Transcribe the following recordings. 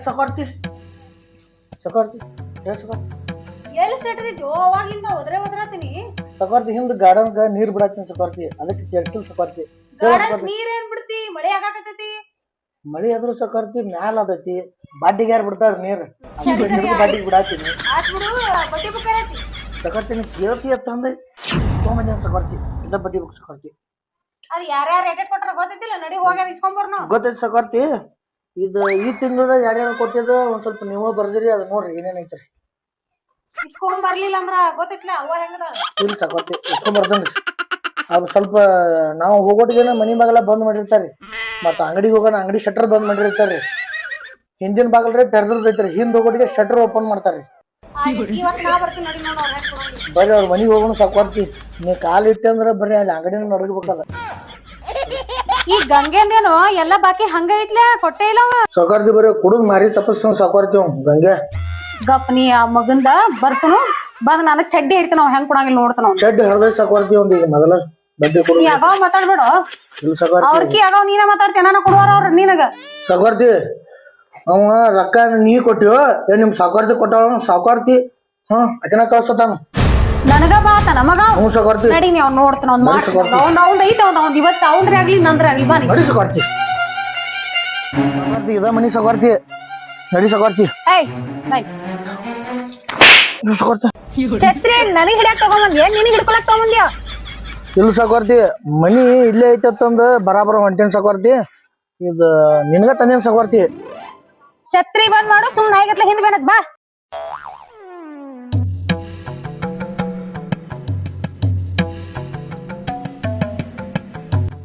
ಸಕಾರ್ತಿ ಸಕಾರ್ತಿ ಸಕಾರ್ತಿ ಎಲ್ಲಿ ಸೆಟ್ಟದಿತ್ತು ಅವಾಗಿಂದ ಒದ್ರಾತೀನಿ. ಸಕಾರ್ತಿ ಹಿಂದ್ ಗಾರ್ಡನ್ಗ ನೀರ್ ಬಿಡಾಕ್ತೀನಿ ಸಕಾರ್ತಿ, ಅದಕ್ಕೆ ಕೆಲ್ಸಲ್ ಸಕಾರ್ತಿ. ಗಾರ್ಡನ್ ನೀರ್ ಏನ್ ಬಿಡ್ತಿ, ಮಳೆ ಆಗಾಕತ್ತೈತಿ. ಮಳಿ ಆದ್ರೂ ಸಕಾರ್ತಿ ಮ್ಯಾಲ ಅದೈತಿ, ಬಾಡಿಗೆ ಯಾರು ಬಿಡ್ತಾರ ನೀರ್, ಬಾಡಿಗೆ ಬಿಡಾತೀನಿ ಆತ್ ಬಿಡು, ಬಡ್ಡಿ ಬುಕ್ ಐತಿ ಸಕಾರ್ತಿ. ನೀ ಕೇಳ್ತಿ ಅಂತಂದ್ರೆ ತೊಗೊಂಬಂದ ಸಕಾರ್ತಿ, ಇದ ಬಡ್ಡಿ ಬುಕ್ ಸಕಾರ್ತಿ. ಅದ್ ಯಾರ್ಯಾರು ರೇಟ್ ಕೊಟ್ರ ಗೊತ್ತೈತಿಲ್ಲ, ನಡಿ ಹೋಗ್ಯಾರ ಇಸ್ಕೊಂಬರ್ನು. ಗೊತ್ತೈತಿ ಸಕಾರ್ತಿ. ಇದು ಈ ತಿಂಗಳದಾಗ ಯಾರ್ಯಾರು ಕೊಟ್ಟಿದ ಒಂದ್ ಸ್ವಲ್ಪ ನೀವು ಬರ್ದಿರಿ, ಅದ್ ನೋಡ್ರಿ ಏನೇನೈತ್ರಿ. ಇಸ್ಕೊಂಡ್ ಬರ್ಲಿಲ್ಲ ಅಂದ್ರ ಗೊತ್ತೈತಿಲ್ಲ ಅವ್ವ ಹೆಂಗದಾಳ. ಇಲ್ಲ ಸಕಾರ್ತಿ ಇಸ್ಕೊಂಡ್ ಬರ್ತೇನ್ರಿ. ಅದು ಸ್ವಲ್ಪ ನಾವು ಹೋಗೋಟಿಗೆನ ಮನಿ ಬಾಗಲ ಬಂದ್ ಮಾಡಿರ್ತಾರಿ, ಮತ್ತ ಅಂಗಡಿಗೆ ಹೋಗೋಣ ಅಂಗಡಿ ಶಟರ್ ಬಂದ್ ಮಾಡಿರ್ತಾರಿ. ಹಿಂದಿನ ಬಾಗಲ್ರಿ ತೆರೆದಿರ್ತೈತ್ರಿ, ಹಿಂದ್ ಹೋಗೋಟಿಗೆ ಶಟರ್ ಓಪನ್ ಮಾಡ್ತಾರಿ. ಇವತ್ ನಾ ಬರ್ತೀನಿ, ನಡಿ ನೋಡ ಅವ್ರ ಹೆಂಗ್ ಕೊಡೋದು. ಬರ್ರಿ ಅವ್ರ ಮನಿಗೆ ಹೋಗೋಣ ಸಕಾರ್ತಿ. ನೀ ಕಾಲ್ ಇಟ್ಟೆ ಅಂದ್ರ ಬರ್ರಿ ಅಲ್ಲಿ ಅಂಗಡಿನ ನಡಗಬೇಕಲ್ಲ. ಈ ಗಂಗೆಂದೇನು ಎಲ್ಲಾ ಬಾಕಿ ಹಂಗ ಐತ್ಲ, ಕೊಟ್ಟೆ ಇಲ್ಲ ಸಕಾರ್ತಿ. ಬರೀ ಕುಡಿದ್ ಮಾರಿ ತಪ್ಪಿಸ್ತಾನ ಸಕಾರ್ತಿ ಅವ್ ಗಂಗೆ. ಗಪ್ ನೀ ಆ ಮಗಂದ ಬರ್ತನು ಬಂದ್ ನನಗ್ ಚಡ್ಡಿ ಹಿಡ್ತಾನ, ಅವ್ ಹೆಂಗ್ ಕೊಡಂಗಿಲ್ಲ ನೋಡ್ತಾನ. ಚಡ್ಡಿ ಹಳದ ಸಕಾರ್ತಿ ಒಂದ್ ಈಗ ಮೊದಲ ಬಡ್ಡಿ ಕೊಡು. ನೀ ಅಗಾವ್ ಮಾತಾಡ್ಬೇಡ, ಇಲ್ಲ ಸಕಾರ್ತಿ. ಅವ್ರಕಿ ಅಗಾವ್ ನೀನ ಮಾತಾಡ್ತೀಯ, ನಾನು ಕೊಡುವಾರ ಅವ್ರ ನಿನಗ. ಸಕಾರ್ತಿ ಅವ ರೊಕ್ಕ ನೀ ಕೊಟ್ಟಿವ ಏನ್ ನಿಮ್ ಸಾಕಾರ್ತಿ ಕೊಟ್ಟಾಳ ಸಾಕಾರ್ತಿ. ಅಕಿನ ಕಳ್ಸತಾನ ನನಗ ಬಾತ ನಮಗ. ಹ್ಞೂ ಸಕಾರ್ತಿ. ನಡಿ ನೀ ಅವ್ನ ನೋಡ್ತಾನ, ಅವ್ನ್ ಮಾಡ್ತಾನ, ಅವ್ನ್ ಐತ ಅವ್ನ್ ಇವತ್ತು ಅವಂದ್ರೆ ಆಗ್ಲಿ ನಂದ್ರ ಆಗ್ಲಿ ಬಾ. ನಡಿ ಸಕಾರ್ತಿ. ಸಕಾರ್ತಿ ಇದ ಮನಿ ಸಕಾರ್ತಿ, ನಡಿ ಸಕಾರ್ತಿ. ಏಯ್ ಬೈ ಸಕಾರ್ತಿ ಛತ್ರಿ ನನಗ್ ಹಿಡಿಯಾಕ ತಗೊಂಬಂದ್, ಏನ್ ನಿನಗ್ ಹಿಡ್ಕೊಳಕ್ ತಗೊಂಬಂದ್ಯಾ? ಇಲ್ಲ ಸಕಾರ್ತಿ, ಮನಿ ಇಲ್ಲೇ ಐತಂದ ಬರಾಬರ ಹೊಂಟೇನ್ ಸಕಾರ್ತಿ. ಇದು ನಿನಗ ತಂದೇನ್ ಸಕಾರ್ತಿ. ಛತ್ರಿ ಬಂದ್ ಮಾಡು, ಸುಮ್ನ ಆಗತ್ಲ ಹಿಂದ್ ಬೇನತ್ ಬಾ.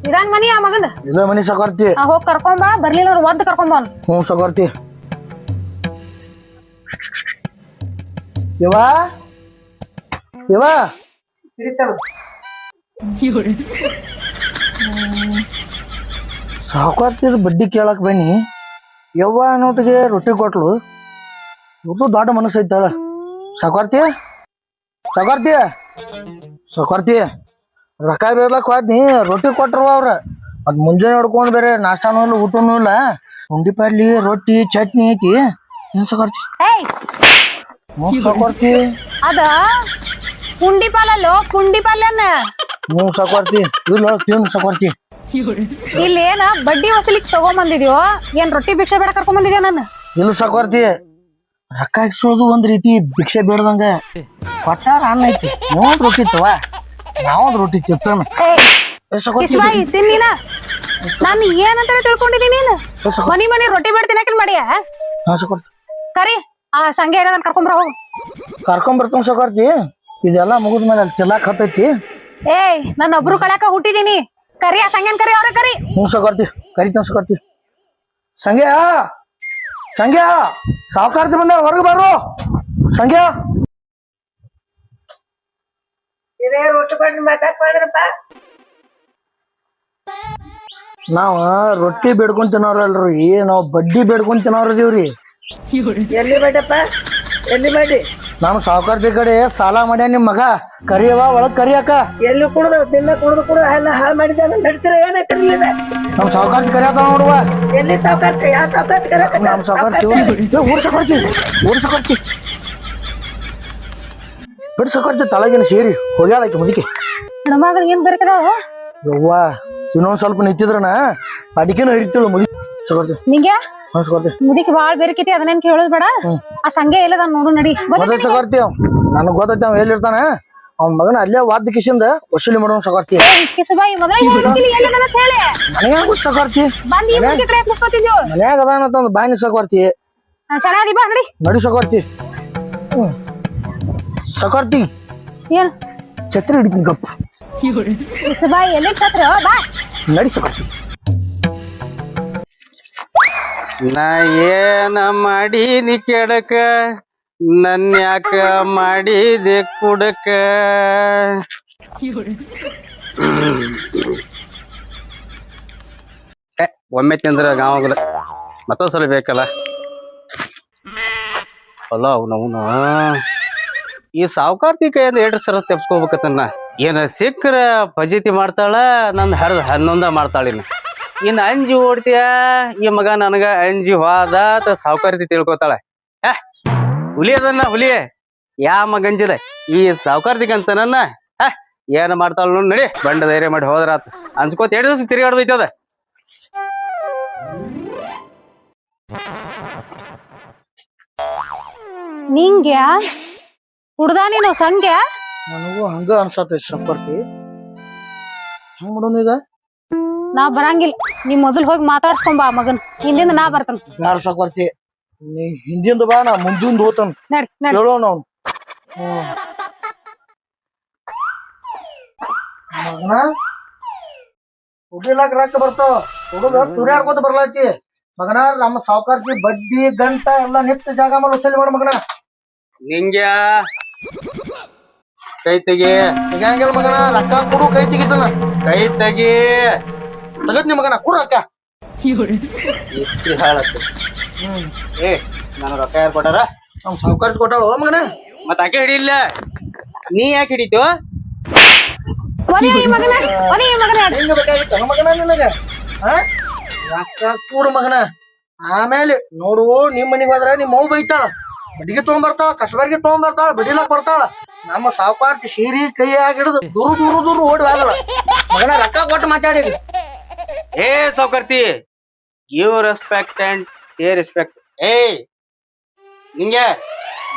ಇದಾನ್ ಮನಿ ಆ ಮಗಂದ. ಇದ ಮನಿ ಸಕಾರ್ತಿ. ಹೋಗ್ ಕರ್ಕೊಂಬ, ಬರ್ಲಿಲ್ಲ ಅವ್ರ ಒದ್ದು ಕರ್ಕೊಂಬ ಅವ್ನು. ಹ್ಞೂ ಸಕಾರ್ತಿ. ಯವಾ ಯವಾ ಸಾಕಾರ್ತಿದ ಬಡ್ಡಿ ಕೇಳಕ್ ಬನ್ನಿ. ಯವ್ವ ನೋಟಿಗೆ ರೊಟ್ಟಿ ಕೊಟ್ಲು, ಇವ್ರದ್ದು ದೊಡ್ಡ ಮನಸ್ಸು ಐತಾಳ. ಸಾಕಾರ್ತಿ ಸಾಕಾರ್ತಿ ಸಾಕಾರ್ತಿ ರೊಕ್ಕ ಬೇರ್ಲಕ್ ಹೋದ್ನಿ, ರೊಟ್ಟಿ ಕೊಟ್ರವ ಅವ್ರ. ಅದ್ ಮುಂಜಾನೆ ಹೊಡ್ಕೊಂಡ್ ಬೇರೆ ನಾಷ್ಟಾನೂ ಇಲ್ಲ ಊಟನೂ ಇಲ್ಲ, ಉಂಡಿ ಪಲ್ಯ ರೊಟ್ಟಿ ಚಟ್ನಿ ಐತಿ. ಏನ್ ಸಾಕಾರ್ತಿ? ಏಯ್ ಸಾಕಾರ್ತಿ ಅದ ಪುಂಡಿ ಪಾಲಲ್ಲೋ, ಪುಂಡಿ ಪಾಲನ್ನ. ಹ್ಞೂ ಸಾಕಾರ್ತಿ. ಇಲ್ಲ ತಿನ್ ಸಾಕಾರ್ತಿ. ಇಲ್ಲಿ ಏನ ಬಡ್ಡಿ ವಸೂಲಿಕ್ ತಗೊಂಬಂದಿದ್ಯೋ, ಏನ್ ರೊಟ್ಟಿ ಭಿಕ್ಷೆ ಬೇಡ ಕರ್ಕೊಂಡ್ ಬಂದಿದ್ಯೋ ನನ್ನ? ಇಲ್ಲ ಸಾಕಾರ್ತಿ, ರೊಕ್ಕ ಹಾಕ್ಸೋದು ಒಂದ್ ರೀತಿ ಭಿಕ್ಷೆ ಬೇಡದಂಗ ಕೊಟ್ಟಾರ ಅನ್ನ ಐತಿ. ನೋಡ್ ರೊಟ್ಟಿ ತವ, ನಾವೊಂದ್ ರೊಟ್ಟಿ ತಿಂತಾನ. ಇಸ್ವಾಯಿ ತಿನ್ನೀನ, ನಾನು ಏನಂತ ತಿಳ್ಕೊಂಡಿದೀನಿ ನೀನು? ಮನಿ ಮನಿ ರೊಟ್ಟಿ ಬೇಡ ತಿನ್ನಕಿಲ್ ಮಾಡಿಯ? ಕರಿ ಆ ಸಂಘ ಇರೋದನ್ನ ಕರ್ಕೊಂಬರ ಹೋಗು. ಕರ್ಕೊಂಬರ್ತಾನ ಸಾಕಾರ್ತಿ. ಇದೆಲ್ಲಾ ಮುಗಿದ ಮೇಲೆ ಅಲ್ಲಿ ತಿರ್ಲಾಕ್ ಹತ್ತೈತಿ. ಏಯ್ ನನ್ನ ಒಬ್ರು ಕಳ್ಯಾಕ ಹುಟ್ಟಿದೀನಿ, ಕರಿ ಆ ಸಂಘನ್ ಕರಿ, ಅವ್ರ ಕರಿ. ಹ್ಞೂ ಸಾಕಾರ್ತಿ, ಕರಿತಾನ ಸಾಕಾರ್ತಿ. ಸಂಗ್ಯ ಸಂಗ್ಯ ಸಾವುಕಾರ್ತಿ ಬಂದ, ಹೊರಗೆ ಬಾರು ಸಂಗ್ಯ. ನಾವ ರೊಟ್ಟಿ ಬೇಡ್ಕೊಂಡ್ ತಿನ್ನೋರಲ್ರಿ, ನಾವ್ ಬಡ್ಡಿ ಬೇಡ್ಕೊಂಡ್ ತಿನ್ನೋರ್ ಇದೀವ್ರಿ. ಎಲ್ಲಿ ಬೇಡಪ್ಪ, ಎಲ್ಲಿ ಮಾಡಿ? ನಾನು ಸಾವುಕಾರ್ತಿ ಕಡೆ ಸಾಲ ಮಾಡ್ಯ ನಿಮ್ ಮಗ, ಕರಿಯವ ಒಳಗ್ ಕರಿಯಾಕ. ಎಲ್ಲಿ ಕುಡ್ದು ತಿನ್ನ ಕುಡ್ದು ಎಲ್ಲ ಹಾಳು ಮಾಡಿದ್ದಾನೆ, ನಡೀತಿರ ಏನೈತಿರ್ಲಿಲ್ಲ. ನಮ್ ಸಾವುಕಾರ್ತಿ ಕರಿಯಾಕ ನೋಡುವ. ಎಲ್ಲಿ ಸಾವುಕಾರ್ತಿ? ಯಾವ ಸಾವುಕಾರ್ತಿ ಕರಿಯಾಕ? ನಮ್ ಸಾವುಕಾರ್ತಿ ಊರ್ ಸಾಕಾರ್ತಿ, ಊರ್ ಸಾಕಾರ್ತಿ ಬಿಡ್ ಸಾಕಾರ್ತಿ. ತಳಗಿನ ಸೇರಿ ಹೋಗ್ಯಾಳಕಿ ಮುದಿಕೆ. ಹೆಣ್ಮಗಳು ಏನ್ ಬರಕದಾವ ಯವ್ವ, ಇನ್ನೊಂದ್ ಸ್ವಲ್ಪ ನಿಂತಿದ್ರನ ಅಡಿಕೆನ ಹರಿತಿಳು ಮುದಿ ಸಾಕಾರ್ತಿ. ನಿಂಗೆ ಸಾಕಾರ್ತಿ ಮುದಿಕ್ ಬಾಳ್ ಬೇರೆಕೈತಿ, ಅದನ್ನೇನ್ ಕೇಳೋದ್ ಬೇಡ. ಆ ಸಂಘ ಎಲ್ಲದ ನೋಡು, ನಡಿ. ಗೊತ್ತೈತಿ ಸಾಕಾರ್ತಿ. ನನಗ್ ಗೊತ್ತೈತಿ ಅವ್ ಎಲ್ಲಿರ್ತಾನ. ಅವ್ನ ಮಗನ ಅಲ್ಲೇ ವಾದ ಕಿಶಿಂದ ವಸೂಲಿ ಮಾಡೋನ್ ಸಾಕಾರ್ತಿ. ಕಿಸಬಾಯಿ ಮೊದಲ ಎಲ್ಲದ ಹೇಳಿ ನನಗೆ ಗೊತ್ತ ಸಾಕಾರ್ತಿ. ಬಂದ್ ಈ ಮುದಿಗೆ ಕಡೆ ಮುಸ್ಕೊತಿದ್ಯೋ, ಮನ್ಯಾಗ ಅದಾನಂತ ಬಾಯಿನ ಸಾಕಾರ್ತಿ. ಚೆನ್ನಾಗಿ ಬಾ ನಡಿ. ನಡಿ ಸಾಕಾರ್ತಿ. ಸಾಕಾರ್ತಿ ಏನ್ ಛತ್ರಿ ಹಿಡಿತೀನಿ ಗಪ್ಪ. ಕಿಸಬಾಯಿ ಎಲ್ಲಿ ಛತ್ರ ಬಾ, ನಡಿ ಸಾಕಾರ್ತಿ. ನಾ ಏನ ಮಾಡೀನಿ ಕೆಡಕ, ನನ್ನ ಯಾಕ ಮಾಡಿದೆ ಕುಡಕ. ಒಮ್ಮೆ ತಿಂದ್ರ ಗಾವಾಗಲ ಮತ್ತೊಂದ್ ಸಲ ಬೇಕಲ್ಲ. ಅಲ್ಲ ಅವನವನ ಈ ಸಾವುಕಾರ್ತಿ ಕೈಯಿಂದ 2 ಸಲ ತೆಪ್ಸ್ಕೋಬೇಕತ್ತನ್ನ. ಏನ ಸಿಕ್ಕ್ರ ಫಜೀತಿ ಮಾಡ್ತಾಳ, ನಂದು ಹರಿದ 11 ಮಾಡ್ತಾಳಿನ. ಇನ್ ಅಂಜಿ ಓಡ್ತೀಯ ಈ ಮಗ ನನಗ ಅಂಜಿ ಹೋದ ಸಾವುಕಾರತಿ ತಿಳ್ಕೊತಾಳ ಹುಲಿ ಅದನ್ನ ಹುಲಿ ಯಾ ಮಗಂಜಿದ ಈ ಸಾವುಕಾರತಿಗೆ ಅಂತ ನನ್ನ ಏನ್ ಮಾಡ್ತಾಳ ನೋಡ್ ನಡಿ ಬಂಡ ಧೈರ್ಯ ಮಾಡಿ ಹೋದ್ರಾತ ಅನ್ಸ್ಕೋತ 2 ದಿವಸ ತಿರುಗಾಡ್ದೈತಿ ಅದ ನಿಂಗ್ಯಾ ಹುಡ್ದ ನೀನು ಸಂಗ್ಯಾ ನನಗೂ ಹಂಗ ಅನ್ಸತೈತಿ ಸೌಕರ್ತಿ ಹಂಗ ಮಾಡೋಣ ಈಗ ನಾ ಬರಂಗಿಲ್ಲ ನೀ ಮೊದಲ್ ಹೋಗಿ ಮಾತಾಡ್ಸ್ಕೊಂಬಾ ಮಗನ್ ಇಲ್ಲಿಂದ ನಾ ಬರ್ತೇನೆ ಬ್ಯಾಡ ಸೌಕರ್ತಿ ನೀ ಹಿಂದಿಂದ ಬಾ ನಾ ಮುಂದಿಂದ ಹೋತಾನ ನಡಿ ನಡಿ ಹೇಳೋಣ ಅವ್ನು ಮಗನ ಹುಡಿಲಾಕ ರೊಕ್ಕ ಬರ್ತಾವ ಹುಡುಗ ತುರ್ಯಾಡ್ಕೋತ ಬರ್ಲಾತಿ ಮಗನ ನಮ್ಮ ಸಾವುಕಾರ್ತಿ ಬಡ್ಡಿ ಗಂಟ ಎಲ್ಲಾ ನಿತ್ಯ ಜಾಗ ಮೇಲೆ ವಸೂಲಿ ಮಾಡ ಮಗನ ನಿಂಗ್ಯ ಕೈ ತೆಗಿ ತೆಗಿಯಂಗಿಲ್ಲ ಮಗನ ರೊಕ್ಕ ಕೊಡು ಕೈ ತೆಗಿತಾನ ಕೈ ತೆಗಿ ತಗದ್ ಮಗನ ಕೊಡು ರೊಕ್ಕ ಇಸ್ತ್ರಿ ಹಾಳತ್ತು ಏ ನಾನು ರೊಕ್ಕ ಯಾರು ಕೊಟ್ಟಾರ ನಮ್ ಸಾವುಕಾರ್ತಿ ಕೊಟ್ಟಾವ ಮಗನ ಮತ್ತ ಆಕೆ ಹಿಡಿಲ್ಲ ನೀ ಯಾಕೆ ಹಿಡಿತು ಒಲಿ ಈ ಮಗನ ಒಲಿ ಈ ಮಗನ ಹೆಂಗ ಬೇಕಾಗಿತ್ತ ಮಗನ ನಿನಗ ರೊಕ್ಕ ಕೂಡು ಮಗನ ಆಮೇಲೆ ನೋಡು ನಿಮ್ ಮನಿಗ್ ಹೋದ್ರ ನಿಮ್ ಮೌ ಬೈತಾಳ ಬಡಿಗೆ ತಗೊಂಡ್ಬರ್ತಾಳ ಕಸಬರ್ಗಿ ತಗೊಂಡ್ಬರ್ತಾಳ ಬಡಿಲಾಕ್ ಬರ್ತಾಳ ನಮ್ಮ ಸಾವುಕಾರ್ತಿ ಸೀರಿ ಕೈ ಆಗಿಡ್ದು ದೂರ ದೂರ ದೂರ ಓಡಿ ಹೋಗಲ್ಲ ಮಗನ ರೊಕ್ಕ ಕೊಟ್ಟು ಮಾತಾಡಿ ಏ ಸೌಕರ್ತಿ give respect and take respect ಏ ನಿಂಗೆ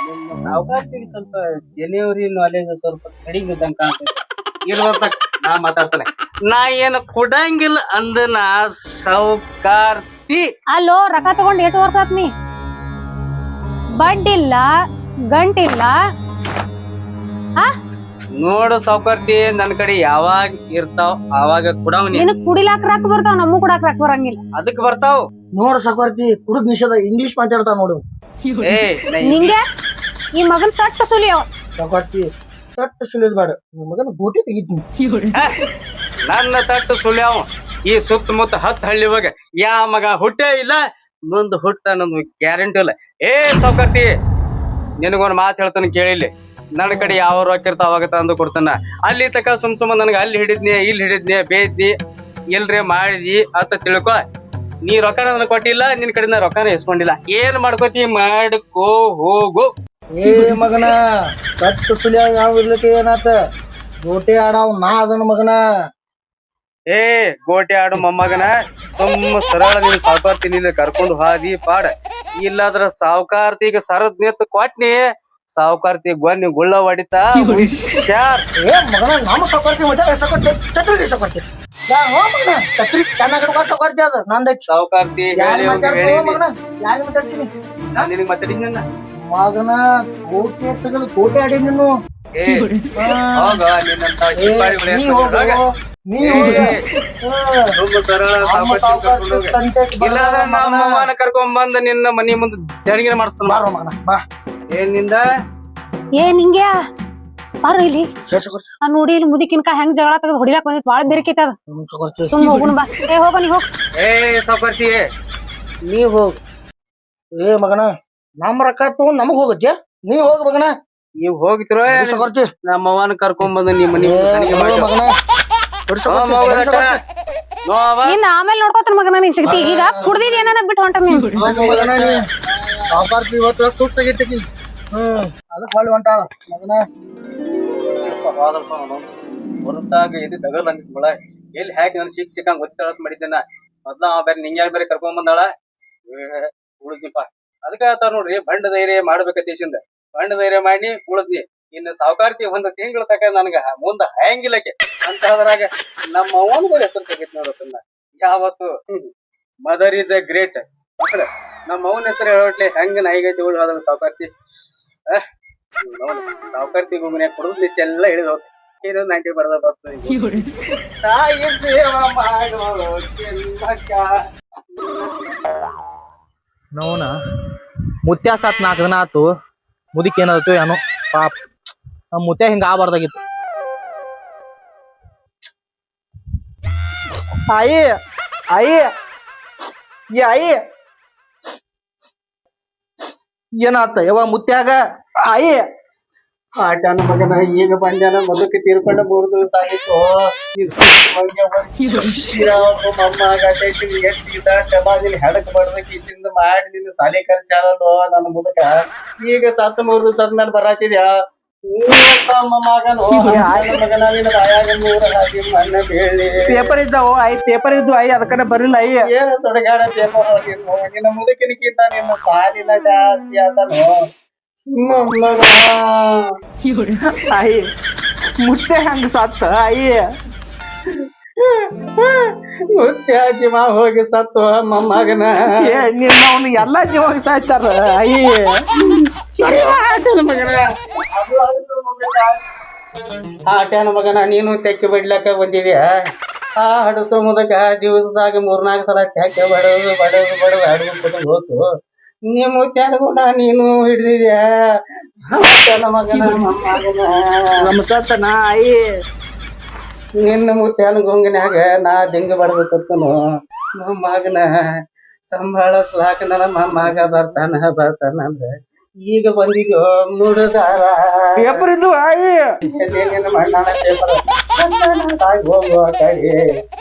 ನಿಮ್ಮ ಸಾವುಕಾರ್ತಿಗೆ ಸ್ವಲ್ಪ ಜೆನ್ಯೂರಿ ನಾಲೆಜ್ ಸ್ವಲ್ಪ ಕಡಿಮೆ ಇದ್ದಂಗ ಕಾಣ್ತೈತಿ ಇರ್ಬೇಕ ನಾ ಮಾತಾಡ್ತಾನೆ ನಾ ಏನು ಕೊಡಂಗಿಲ್ಲ ಅಂದನ ಸಾವುಕಾರ್ತಿ ಅಲ್ಲೋ ರೊಕ್ಕ ತಗೊಂಡ್ ಎಷ್ಟು ವರ್ಷ ಆತ್ ನೀ ಬಡ್ಡಿಲ್ಲ ಗಂಟಿಲ್ಲ ನೋಡು ಸಾವುಕಾರ್ತಿ ನನ್ ಕಡೆ ಯಾವಾಗ ಇರ್ತಾವ ಅವಾಗ ಕೊಡವ್ನಿ ನಿನಗ್ ಕುಡಿಲಾಕ ರೊಕ್ಕ ಬರ್ತಾವ ನಮಗೂ ಕುಡಾಕ ರೊಕ್ಕ ಬರಂಗಿಲ್ಲ ಅದಕ್ ಬರ್ತಾವ ನೋಡು ಸಾವುಕಾರ್ತಿ ಕುಡುದ್ ನಿಷೇಧ ಇಂಗ್ಲಿಷ್ ಮಾತಾಡ್ತಾವ ನೋಡು ಏ ನಾ ನಿಂಗೆ ಈ ಮಗನ್ ತಟ್ಟ ಸುಲಿಯವ ಸಾವುಕಾರ್ತಿ ತಟ್ಟು ಸುಲಿದ್ ಬೇಡ ನಿಮ್ ಮಗನ ಗೋಟಿ ತೆಗಿತೀನಿ ನನ್ನ ತಟ್ಟು ಸುಳ್ಯಾವ ಈ ಸುತ್ತಮುತ್ತ 10 ಹಳ್ಳಿ ಒಳಗ ಯಾ ಮಗ ಹುಟ್ಟೇ ಇಲ್ಲ ಮುಂದ್ ಹುಟ್ಟ ಅನ್ನೋದು ಗ್ಯಾರಂಟಿ ಇಲ್ಲ ಏ ಸೌಕರ್ತಿ ನಿನಗೊಂದ್ ಮಾತು ಹೇಳ್ತಾನೆ ಕೇಳಿಲ್ಲಿ ನನ್ನ ಕಡೆ ಯಾವ ರೊಕ್ಕ ಇರ್ತಾವ ಅವಾಗ ತಂದು ಕೊಡ್ತಾನ ಅಲ್ಲಿ ತಕ ಸುಮ್ ನನಗ ಅಲ್ಲಿ ಹಿಡಿದ್ನಿ ಇಲ್ಲಿ ಹಿಡಿದ್ನಿ ಬೇಯ್ದಿ ಎಲ್ರಿ ಮಾಡಿದಿ ಅಂತ ತಿಳ್ಕೊ ನೀ ರೊಕ್ಕ ನನಗೆ ಕೊಟ್ಟಿಲ್ಲ ನಿನ್ ಕಡೆಯಿಂದ ರೊಕ್ಕನ ಇಸ್ಕೊಂಡಿಲ್ಲ ಏನ್ ಮಾಡ್ಕೋತಿ ಮಾಡ್ಕೋ ಹೋಗು ಏ ಮಗನ ತಟ್ಟು ಸುಲಿಯ ಯಾವ ಇರ್ಲಿಕ್ಕೆ ಏನಾತ ಗೋಟಿ ಆಡಾವ್ ನಾ ಅದನ್ನ ಮಗನ ಏ ಗೋಟೆ ಆಡು ಮೊಮ್ಮಗನ ಸುಮ್ಮ ಸರಳ ನೀನ್ ಸಾವುಕಾರ್ತಿ ನೀನ್ ಕರ್ಕೊಂಡು ಹಾದಿ ಪಾಡ ಇಲ್ಲಾದ್ರ ಸಾವುಕಾರ್ತಿಗೆ ಸರದ್ ನೆತ್ತು ಕೊಟ್ನಿ ಸಾವುಕಾರ್ತಿ ಗೊನ್ನಿ ಗುಳ್ಳ ಹೊಡಿತಾ ಹುಷಾರ್ ಏ ಮಗನ ನಮ್ಮ ಸಾವುಕಾರ್ತಿ ಮಜಾ ಸಾವುಕಾರ್ತಿ ಚಟ್ರಿ ಸಾವುಕಾರ್ತಿ ಮಗನ ಚಟ್ರಿ ಚೆನ್ನಾಗಿ ಸಾವುಕಾರ್ತಿ ಅದ ನಂದೈತಿ ಸಾವುಕಾರ್ತಿ ಹೇಳಿ ಮಗನ ಯಾರಿಗೆ ಮಾತಾಡ್ತೀನಿ ನಿನಗ್ ಮಾತಾಡಿದ್ನ ಮಗನ ಗೋಟಿ ತೆಗೆದು ಗೋಟಿ ಆಡಿ ನೀನು ಏ ಹೋಗ ನಿನ್ನಂತ ಚಿಪ್ಪಾಳಿಗಳು ನೀ ಹೋಗು ನೀ ಸುಮ್ಮ ಸರಳ ಸಾವುಕಾರ್ತಿ ಕರ್ಕೊಂಡು ಹೋಗ ಇಲ್ಲಾದ್ರ ನಮ್ಮ ಅವ್ವನ ಕರ್ಕೊಂಡ್ ಬಂದ ನಿನ್ನ ಮನಿ ಮುಂದೆ ಜಣಗಿನ ಮಾಡಿಸ್ತಾನ ಬಾರೋ ಮಗನ ಬಾ ಏನಿಂದ ಏ ನಿಂಗ್ಯಾ ಬಾರ ಇಲ್ಲಿ ನಾ ನೋಡಿ ಇಲ್ಲಿ ಮುದಿಕಿನ್ಕ ಹೆಂಗ್ ಜಗಳ ತೆಗೆದು ಹೊಡಿಲಾಕ್ ಬಂದಿತ್ ಬಾಳ ಬೆರಕೈತಿ ಅದ ಸುಮ್ ಹೋಗುಣ ಬಾ ಏ ಹೋಗ ನೀ ಹೋಗ್ ಏ ಸಾವುಕಾರ್ತಿ ನೀ ಹೋಗ್ ಏ ಮಗನ ನಮ್ಮ ರೊಕ್ಕ ತಗೊಂಡ್ ನಮಗ್ ಹೋಗತ್ತೆ ನೀ ಹೋಗ್ ಮಗನ ನೀವ್ ಹೋಗಿತ್ರೋ ಸಾವುಕಾರ್ತಿ ನಮ್ಮ ಅವ್ವನ ಕರ್ಕೊಂಡ್ ಬಂದ ನಿಮ್ಮ ಮನಿ ಮಗನ ನಿನ್ನ ಆಮೇಲೆ ನೋಡ್ಕೋತಾನ ಮಗನ ನೀನ್ ಸಿಗ್ತಿ ಈಗ ಕುಡ್ದಿದ್ ಏನಾರ ಬಿಟ್ಟು ಹೊಂಟ ನೀನ್ ಮಗನ ನೀ ಸಾವುಕಾರ್ತಿ ಇವತ್ತು ಸುಸ್ತಾಗಿಟ್ಟಕಿ ಅದಕ್ಕೆ ಹೊಳ್ಳಿ ಹೊಂಟಾಳ ಮಗನ ಹೊರತಾಗ ಎದ್ದು ದಗಲ್ ಅಂದಿತ್ ಮಳ ಎಲ್ಲಿ ಹಾಕಿ ನನ್ ಸಿಕ್ಕಂಗ್ ಗೊತ್ತಿಲ್ಲ ಮಾಡಿದ್ದೇನ ಮೊದ್ಲ ಬೇರೆ ನಿಂಗ್ಯಾರ ಬೇರೆ ಕರ್ಕೊಂಡ್ ಬಂದಾಳ ಉಳಿದ್ನಿಪ್ಪ ಅದಕ್ಕ ಆತಾರ ನೋಡ್ರಿ ಬಂಡ ಧೈರ್ಯ ಮಾಡ್ಬೇಕಂತ ಬಂಡ ಧೈರ್ಯ ಮಾಡಿ ಉಳಿದ್ನಿ ಇನ್ನು ಸಾವುಕಾರ್ತಿ ಒಂದ್ ತಿಂಗಳ ತಕ ನನ್ಗ ಮುಂದ ಹ್ಯಾಂಗಿಲ್ಲಕ್ಕೆ ಅಂತ ಅದ್ರಾಗ ನಮ್ಮ ಅವನ್ಗೂ ಹೆಸರು ತೆಗಿತ್ ನೋಡತ್ತನ್ನ ಯಾವತ್ತು ಮದರ್ ಈಸ್ ಎ ಗ್ರೇಟ್ ಮಕ್ಕಳ ನಮ್ಮ ಅವನ ಹೆಸರು ಹೇಳೋಟ್ಲೆ ಹೆಂಗ ನಾಯಿಗೈತಿ ಉಳಿ ಹೋದ ಸಾವುಕಾರ್ತಿ ಸಾವುಕಾರ್ತಿ ಗುಮ್ಮನ್ಯಾಗ ಕುಡಿದ್ ನಿಸ್ ಎಲ್ಲ ಹಿಡಿದು ಹೋಗ್ತಿ ಏನೋ 90 ಬರ್ದ ಬರ್ತದೆ ತಾಯಿ ಸೇವಾ ಮಾಡೋ ನೋನ ಮುತ್ಯ ಸಾತ್ 4 ದಿನ ಆತು ಮುದಿಕ್ ಏನಾಯ್ತು ಏನೋ ಪಾಪ ನಮ್ಮ ಮುತ್ಯ ಹಿಂಗ ಆಗಬಾರ್ದಾಗಿತ್ತು ಆಯಿ ಆಯಿ ಈ ಆಯಿ ಏನಾತ ಯವ್ವ ಮುತ್ಯಾಗ ಆಯಿ ಆಟನ ಮಗನ ಈಗ ಬಂದ್ಯಾನ ಮೊದಕ್ಕೆ ತೀರ್ಕೊಂಡ 3 ದಿವಸ ಆಗಿತ್ತು ಮೊಮ್ಮಗ ಟೆಬಾಜಿಲ್ ಹೆಡಕ್ ಬಡ್ದ ಕಿಸಿಂದ ಮಾಡಿ ನಿನ್ನ ಸಾಲಿ ಖರ್ಚಾಲೋ ನನ್ನ ಮುದಕ ಈಗ 3 ದಿವಸ ಆದ್ಮೇಲೆ ಬರಾತಿದ್ಯಾ ಪೇಪರ್ ಇದ್ದಾವ ಐ ಪೇಪರ್ ಇದ್ದು ಐ ಅದಕ್ಕನೆ ಬರಿಲ್ಲ ಐ ಏನ ಸೊಡಗಾಡ ಪೇಪರ್ ಓದಿದ್ನು ನಿನ್ನ ಮುದುಕಿನಕ್ಕಿಂತ ನಿನ್ನ ಸಾಲಿನ ಜಾಸ್ತಿ ಆತನು ಐ ಮುತ್ತೆ ಹಂಗ ಸತ್ತ ಐ ಮುತ್ಯ ಶಿವ ಹೋಗಿ ಸತ್ತು ಮೊಮ್ಮಗನ ನಿನ್ನ ಅವ್ನು ಎಲ್ಲಾ ಜೀವಾಗ ಸಾಯ್ತಾರ ಐ ಆಟನ ಮಗನ ನೀನು ತೆಕ್ಕೆ ಬಿಡ್ಲಕ್ಕ ಬಂದಿದ್ಯಾ ಆ ಹಡಸೋ ಮುದಕ ದಿವಸದಾಗ 3-4 ಸಲ ತೆಕ್ಕೆ ಬಡದು ಅಡುಗೆ ಹೋತು ನಿಮ್ಮ ಮುತ್ಯಾನಗುಣ ನೀನು ಹಿಡ್ದಿದ್ಯಾ ಆಟನ ಮಗನ ನಮ್ಮ ಸತ್ತನ ಐ ನಿನ್ನ ಮುತ್ಯಾನ ಗುಂಗಿನ್ಯಾಗ ನಾ ದಿಂಗ ಬಡಬೇಕತ್ತನು ಮೊಮ್ಮಗನ ಸಂಭಾಳಿಸ್ಲಾಕ ನನ್ನ ಮೊಮ್ಮಗ ಬರ್ತಾನ ಅಂದ್ರೆ ಈಗ ಬಂದಿದ್ಯೋ ಮುಡುದಾರ ಪೇಪರ್ ಇದ್ದು ಐ ನಿನ್ನ ಮಣ್ಣಾನ ಪೇಪರ್ ಹೋಗುವ ಕಡೆ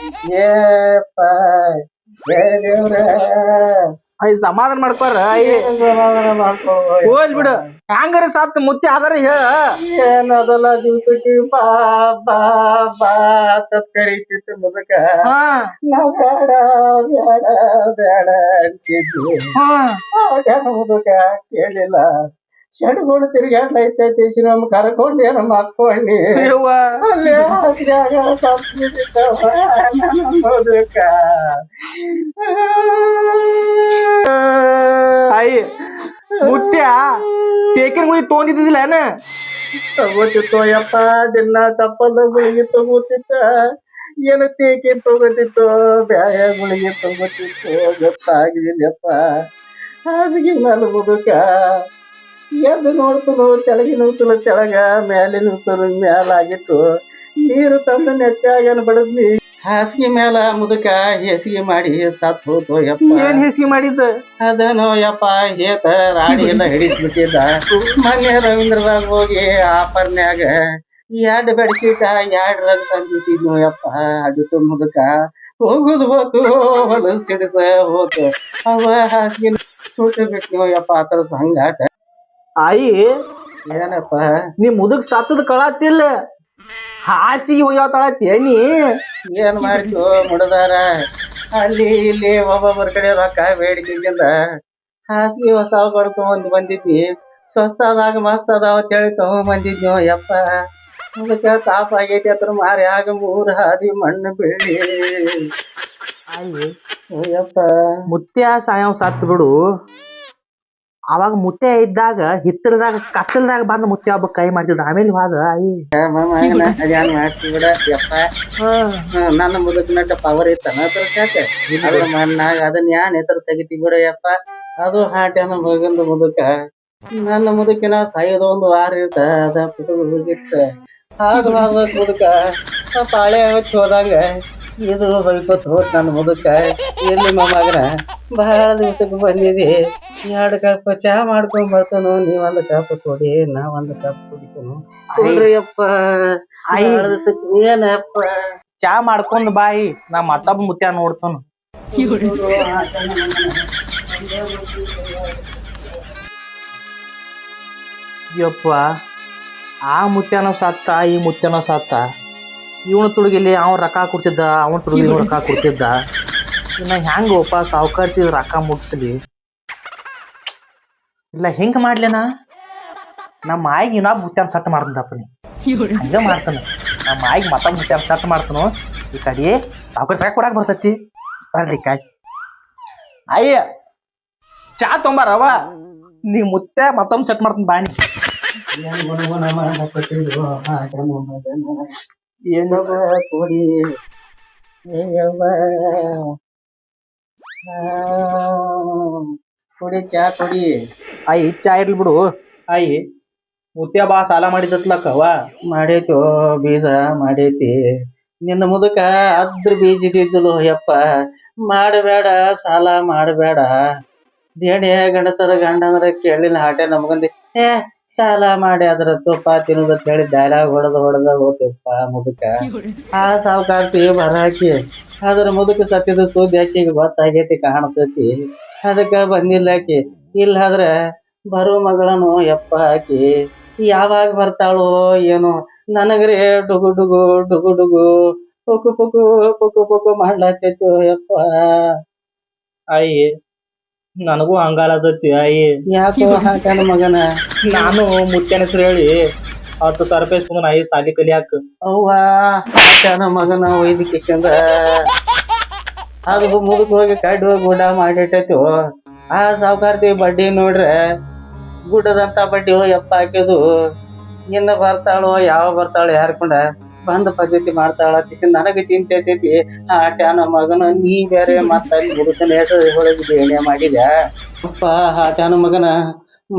ಏಪ್ಪ ಏ ದೇವ್ರ ಐ ಸಮಾಧಾನ ಮಾಡ್ಕೋರ ಐ ಹೋಲ್ ಬಿಡು ಹ್ಯಾಂಗಾರ ಸತ್ ಮುತ್ತೆ ಆದಾರ ಹೇಳ ಏನದಲ್ಲ ದಿವ್ಸಕ್ಕೆ ಬಾ ಬಾ ಬಾ ಅಂತ ಕರೀತಿತ್ತು ಮುದಕ ನಾ ಬೇಡ ಬೇಡ ಬೇಡ ಅಂತಿದ್ವಿ ಆಗ ಮುದಕ ಕೇಳಿಲ್ಲ ಶಡ್ಗಳು ತಿರ್ಗಾಡ್ಲೈತೈತಿ ಶ್ರೀರಾಮ್ ಕರ್ಕೊಂಡೆ ನಮ್ಮ ಅಕ್ಕೊಂಡಿ ಅಲ್ಲಿ ಹಾಸಿಗಾಗ ಸತ್ತಿದ್ದವ ನನ್ನ ಮುದಕ ಐ ಮುತ್ಯ ತೇಕಿನ ಗುಳಿ ತೊಗೊಂಡಿದ್ದಿಲ್ಲ ಏನ ತಗೋತಿತ್ತು ಯಪ್ಪ ದಿನ ತಪ್ಪಲ್ಲ ಗುಳಿಗೆ ತಗೋತಿತ್ತ ಏನ ತೇಕಿನ್ ತಗೋತಿತ್ತು ಬ್ಯಾಯ ಗುಳಿಗೆ ತಗೋತಿತ್ತು ಗೊತ್ತಾಗಿದಿಲ್ಲಪ್ಪ ಹಾಸಿಗೆ ಮೇಲೆ ಮುದುಕ ಎದ್ದು ನೋಡ್ತು ತೆಳಗಿನ ಉಸಲು ತೆಳಗ ಮ್ಯಾಲಿನ ಉಸಲು ಮ್ಯಾಲಾಗಿತ್ತು ನೀರು ತಂದು ನೆಟ್ಟಾಗನ ಬಡದ್ನಿ ಹಾಸಿಗೆ ಮ್ಯಾಲ ಮುದುಕ ಹೇಸಿಗೆ ಮಾಡಿ ಸತ್ ಹೋತು ಯಪ್ಪ ಏನ್ ಹೇಸಿಗೆ ಮಾಡಿದ್ದ ಅದನೋ ಯಪ್ಪ ಹೇತ ರಾಣಿ ಎಲ್ಲ ಹಿಡಿಸ್ಬಿಟ್ಟಿದ್ದ ಮೊನ್ನೆ ರವೀಂದ್ರದಾಗ ಹೋಗಿ ಆಫರ್ನ್ಯಾಗ 2 ಬೆಡ್ಶೀಟ 2 ರಗ್ ತಂದಿಟ್ಟಿದ್ನು ಯಪ್ಪ ಅಡಿಸು ಮುದುಕ ಹೋಗುದು ಹೋತು ಹೊಲಸು ಸಿಡಿಸ ಹೋತು ಅವ ಹಾಸಿಗೆ ಸುಟ್ಟು ಬಿಟ್ಟು ಯಪ್ಪ ಆತರ ಸಂಗಾಟ ಆಯಿ ಏನಪ್ಪ ನೀ ಮುದುಕ್ ಸತ್ತದ ಕಳತಿಲ್ಲ ಹಾಸಿಗೆ ಹೋಗ್ಯಾವತಾಳತಿ ನೀ ಏನ್ ಮಾಡ್ತು ಮುಡದಾರ ಅಲ್ಲಿ ಇಲ್ಲಿ ಒಬ್ಬೊಬ್ಬರ ಕಡೆ ರೊಕ್ಕ ಬೇಡಿಕೆಯಿಂದ ಹಾಸಿಗೆ ಹೊಸ ಪಡ್ಕೊಂಡ್ ಬಂದಿದ್ವಿ ಸ್ವಸ್ತಾದಾಗ ಮಸ್ತ್ ಅದಾವ ಅಂತೇಳಿ ತಗೊಂಡ್ ಬಂದಿದ್ನು ಯಪ್ಪ ಅದಕ್ಕೆ ತಾಪ ಆಗೈತಿ ಅದ್ರ ಮಾರಿ ಆಗ 3 ಹಾದಿ ಮಣ್ಣು ಬೀಳಿ ಯಪ್ಪ ಮುತ್ಯ ಸಾಯವ್ ಸತ್ ಬಿಡು ಅವಾಗ ಮುತ್ಯ ಇದ್ದಾಗ ಹಿತ್ತಲದಾಗ ಕತ್ತಲದಾಗ ಬಂದ ಮುತ್ಯ ಹಬ್ಬ ಕೈ ಮಾಡ್ತಿದ್ದ ಆಮೇಲೆ ಹೋದ ಐ ಅದೇನ್ ಮಾಡ್ತಿ ಬಿಡ ಯಪ್ಪ ನನ್ನ ಮುದುಕನಟ್ಟ ಪವರ್ ಇತ್ತನ ಅದ್ರ ಮಣ್ಣಾಗ ಅದನ್ನ ಯಾನ್ ಹೆಸರು ತೆಗಿತಿ ಬಿಡ ಯಪ್ಪ ಅದು ಹಾಟ್ಯಾನ ಮಗಂದು ಮುದುಕ ನನ್ನ ಮುದುಕಿನ ಸಾಯೋದು 1 ವಾರ ಇರ್ತ ಅದ ಪುಟು ಹೋಗಿತ್ತ ಅದು ಮುದುಕ ಪಾಳೆ ಹಚ್ಚಿ ಹೋದಂಗ ಇದು ಹೊಯ್ಕೊತ್ ಹೋತ್ ನನ್ನ ಮುದುಕ ಎಲ್ಲಿ ಮೊಮ್ಮಗನ ಬಹಳ ದಿವಸಕ್ಕೆ ಬಂದಿದಿ 2 ಕಪ್ ಚಾ ಮಾಡ್ಕೊಂಡ್ ಬರ್ತಾನು ನೀವ್ 1 ಕಪ್ ಕೊಡಿ ನಾ 1 ಕಪ್ ಕುಡಿತನು ಕೊಡ್ರಿ ಯಪ್ಪ ಬಹಳ ದಿವಸಕ್ಕೆ ಏನಪ್ಪ ಚಾ ಮಾಡ್ಕೊಂಡ್ ಬಾಯಿ ನಾ ಮತ್ತೊಬ್ಬ ಮುತ್ಯ ನೋಡ್ತಾನ ಯಪ್ಪ ಆ ಮುತ್ಯನೋ ಸತ್ತ ಈ ಮುತ್ಯನೋ ಸತ್ತ ಇವನು ತುಡುಗಿಲಿ ಅವ್ನು ರೊಕ್ಕ ಕೊಡ್ತಿದ್ದ ಅವನ ತುಡುಗಿಲಿ ರೊಕ್ಕ ಕೊಡ್ತಿದ್ದ ಇನ್ನ ಹೆಂಗ ಒಪ್ಪ ಸಾವುಕಾರ್ತಿ ರೊಕ್ಕ ಮುಟ್ಸಲಿ ಇಲ್ಲ ಹೆಂಗ ಮಾಡ್ಲೇನ ನಮ್ಮ ಆಯಿಗೆ ಇನ್ನೊಬ್ಬ ಮುತ್ಯಾನ ಸಟ್ ಮಾಡ್ತಂದಪ್ಪ ನೀ ಹಂಗ ಮಾಡ್ತಾನ ನಮ್ಮ ಆಯಿಗೆ ಮತ್ತೊಬ್ಬ ಮುತ್ಯಾನ ಸಟ್ ಮಾಡ್ತಾನು ಈ ಕಡೆ ಸಾವುಕಾರ ರೊಕ್ಕ ಕೊಡಾಕ್ ಬರ್ತೈತಿ ಬರ್ಲಿ ಕಾಯ್ ಅಯ್ಯ ಚಾ ತೊಂಬಾರವ ನೀ ಮುತ್ತೆ ಮತ್ತೊಮ್ಮೆ ಸೆಟ್ ಮಾಡ್ತಾನ ಬಾಣಿ ಏನವ ಕೊಡಿ ಕೊಡಿ ಚಾ ಕೊಡಿ ಆಯಿ ಚಾ ಇರ್ಲಿ ಬಿಡು ಆಯಿ ಮುತ್ಯ ಬಾ ಸಾಲ ಮಾಡಿದತ್ಲಕ್ಕವ ಮಾಡೈತೋ ಬೀಜ ಮಾಡೈತಿ ನಿನ್ನ ಮುದುಕ ಅದ್ರ ಬೀಜದಿದ್ದಲು ಯಪ್ಪ ಮಾಡಬೇಡ ಸಾಲ ಮಾಡಬೇಡ ದೇಣೆ ಗಂಡಸರ ಗಂಡಂದ್ರ ಕೇಳಿಲ್ಲ ಹಾಟೆ ನಮಗಂದಿ ಸಾಲ ಮಾಡಿ ಅದ್ರ ತುಪ್ಪ ತಿನ್ನುದತ್ ಹೇಳಿ ಡೈಲಾಗ್ ಹೊಡೆದ ಹೋಗ್ತಿಪ್ಪ ಮುದುಕ. ಆ ಸಾವುಕಾರ್ತಿ ಬರಾಕಿ ಅದ್ರ ಮುದುಕ ಸತ್ತಿದ ಸುದ್ದಿ ಆಕಿಗೆ ಗೊತ್ತಾಗೈತಿ ಕಾಣತೈತಿ. ಅದಕ್ಕ ಬಂದಿಲ್ಲ ಆಕಿ. ಇಲ್ಲಾದ್ರ ಬರೋ ಮಗಳನು ಯಪ್ಪ ಆಕಿ ಯಾವಾಗ ಬರ್ತಾಳೋ ಏನೋ ನನಗ್ರೆ ಡುಗು ಡುಗು ಡುಗು ಡುಗು ಪುಕು ಪುಕು ಪುಕು ಪುಕು ಮಾಡ್ಲಾತೈತು ಯಪ್ಪ. ಆಯಿ ನನಗೂ ಹಂಗಾಲದತ್ತಿ ಆಯಿ. ಯಾಕೋ ಹಾಕನ ಮಗನ. ನಾನು ಮುತ್ಯನ ಹೆಸರು ಹೇಳಿ 10,000 ರೂಪಾಯಿ ಇಸ್ಕೊಂಡ್ ಆಯಿ ಸಾಲಿ ಕಲಿಯಾಕ. ಅವ್ವ ಹಾಕನ ಮಗನ ವೈದ್ಯಕೇಶಂದ ಅದು ಮುದುಕ್ ಹೋಗಿ ಕಡ್ಡು ಗುಡ್ಡ ಮಾಡಿಟ್ಟೈತಿ. ಆ ಸಾವುಕಾರ್ತಿ ಬಡ್ಡಿ ನೋಡ್ರೆ ಗುಡ್ಡದಂತ ಬಡ್ಡಿ ಯಪ್ಪ ಹಾಕಿದು. ಇನ್ನ ಬರ್ತಾಳೋ ಯಾವ ಬರ್ತಾಳೋ ಯಾರ್ಕೊಂಡ ಬಂದ ಪದ್ಧತಿ ಮಾಡ್ತಾಳ ಕಿಶನ್ ನನಗೆ ಚಿಂತೆ ಐತೈತಿ. ಆಟ್ಯಾನ ಮಗನ ನೀ ಬೇರೆ ಮತ್ತ ಅಲ್ಲಿ ಹುಡುಕನ ಹೊಳಗಿದೆ ಏನೇ ಮಾಡಿದ ಅಪ್ಪ. ಆಟ್ಯಾನ ಮಗನ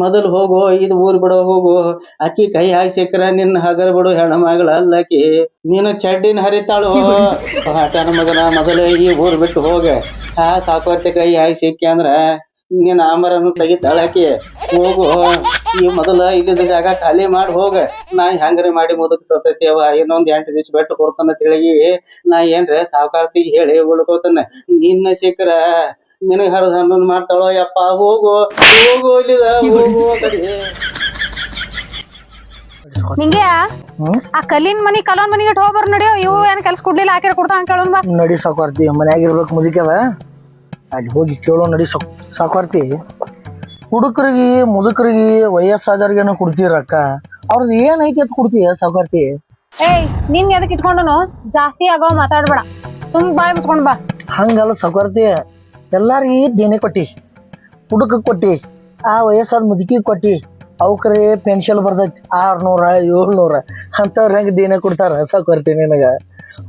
ಮೊದಲು ಹೋಗು ಇದು ಊರ್ ಬಿಡೋ ಹೋಗು. ಅಕ್ಕಿ ಕೈ ಹಾಕ್ಸಿಕ್ರ ನಿನ್ನ ಹಗರ್ ಬಿಡು ಹೆಣ್ಣ ಮಗಳ ಅಲ್ಲಕಿ ನೀನು ಚಡ್ಡಿನ ಹರಿತಾಳು. ಆಟ್ಯಾನ ಮಗನ ಮೊದಲೇ ಈ ಊರ್ ಬಿಟ್ಟು ಹೋಗ. ಆ ಸಾಕುವರ್ತಿ ಕೈ ಹಾಕ್ಸಿಕ್ಕಿ ಅಂದ್ರ ನಿನ್ನ ಆಮರನ್ನು ತೆಗಿತಾಳಕಿ. ಹೋಗು ಈ ಮೊದಲ ಇಲ್ಲಿದ್ದ ಜಾಗ ಖಾಲಿ ಮಾಡಿ ಹೋಗ. ನಾ ಹೆಂಗ್ರಿ ಮಾಡಿ ಮುದುಕ್ ಸತ್ತೈತಿವ ಇನ್ನೊಂದ್ 8 ದಿವ್ಸ ಬೆಟ್ಟು ಕೊಡ್ತಾನ ತಿಳಿಗಿ ನಾ ಏನ್ರ ಸಾವುಕಾರ್ತಿಗೆ ಹೇಳಿ ಉಳ್ಕೋತಾನ. ನಿನ್ನ ಸಿಕ್ಕ್ರ ನಿನಗ್ ಹರಿದ ಹಣ್ಣನ್ ಮಾಡ್ತಾಳೋ ಯಪ್ಪ. ಹೋಗು ಹೋಗು ಇಲ್ಲಿದ ಹೋಗು ಕಡೆ. ನಿಂಗೆ ಆ ಕಲ್ಲಿನ ಮನಿ ಕಲ್ಲೋನ್ ಮನಿಗೆ ಹೋಗ್ಬರ್ ನಡಿಯೋ. ಇವು ಏನ್ ಕೆಲ್ಸ ಕೊಡ್ಲಿಲ್ಲ ಹಾಕಿರ ಕೊಡ್ತಾ ಕೇಳೋನ್ ಬಾ. ನಡಿ ಸಾಕುವಾರ್ತಿ ಮನ್ಯಾಗ ಇರ್ಬೇಕು ಮುದುಕದ ಅಲ್ಲಿ ಹೋಗಿ ಕೇಳೋ ನಡಿ ಸಾಕುವಾರ್ತಿ. ಹುಡುಕರಿಗೆ ಮುದುಕರಿಗೆ ವಯಸ್ಸಾದವ್ರಿಗೇನೋ ಕೊಡ್ತೀರಕ್ಕ ಅವ್ರದ್ದು ಏನೈತಿ ಅಂತ ಕೊಡ್ತೀಯ ಸಾಕುವಾರ್ತಿ? ಏಯ್ ನಿನ್ ಎದಕ್ ಇಟ್ಕೊಂಡನು ಜಾಸ್ತಿ ಆಗೋ ಮಾತಾಡ್ಬೇಡ. ಸುಮ್ ಬಾಯ್ ಮುಚ್ಕೊಂಡ್ ಬಾ. ಹಂಗಲ್ಲ ಸಾಕುವಾರ್ತಿ ಎಲ್ಲಾರಿಗೆ ದೇನೆ ಕೊಟ್ಟಿ. ಹುಡುಕ ಕೊಟ್ಟಿ, ಆ ವಯಸ್ಸಾದ ಮುದುಕಿ ಕೊಟ್ಟಿ. ಅವಕ್ರೆ ಪೆನ್ಷನ್ ಬರ್ತೈತಿ 600 700 ಅಂತವ್ರ ಹೆಂಗ ದೇನೆ ಕೊಡ್ತಾರ ಸಾಕುವಾರ್ತಿ? ನಿನಗ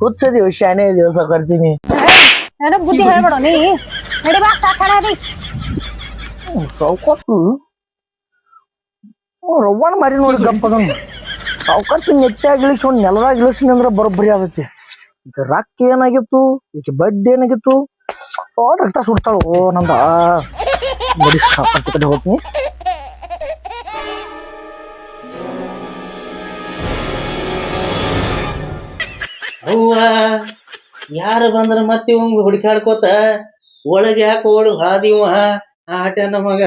ಹುಚ್ಚದಿವ್ ಶಾನೆ ಇದೀವ ಸಾಕುವಾರ್ತೀನಿ. ನನಗ್ ಬುದ್ಧಿ ಹೇಳ್ಬೇಡ ನೀ. ನಡಿ ಬಾ ಸಾಕ್ಷಣ ಅದಿ. ಸಾವುಕಾರ್ತಿ ರವ್ವಣ ಮಾರಿ ನೋಡಿ ಗಪ್ಪ ಅದನ್ನು. ಸಾವುಕಾರ್ತಿ ನೆಟ್ಟಾಗಿ ಇಳಿಸ್ಕೊಂಡು ನೆಲದಾಗ ಇಳಿಸ್ನಿ ಅಂದ್ರೆ ಬರೋಬ್ಬರಿ ಆಗತ್ತೆ. ಈಗ ರೊಕ್ಕ ಏನಾಗಿತ್ತು, ಈಗ ಬಡ್ಡಿ ಏನಾಗಿತ್ತು, ರಕ್ತ ಸುಡ್ತಾಳು. ಓ ನಂದ ನಡಿ ಸಾವುಕಾರ್ತಿ ಕಡೆ ಹೋಗ್ತೀನಿ. ಅವ್ವ ಯಾರು ಬಂದ್ರ ಮತ್ತೆ ಇವಂಗ ಹುಡುಕಾಡ್ಕೋತ ಒಳಗೆ ಯಾಕೆ ಓಡು ಹಾದಿವ ಆಟನ ಮಗ.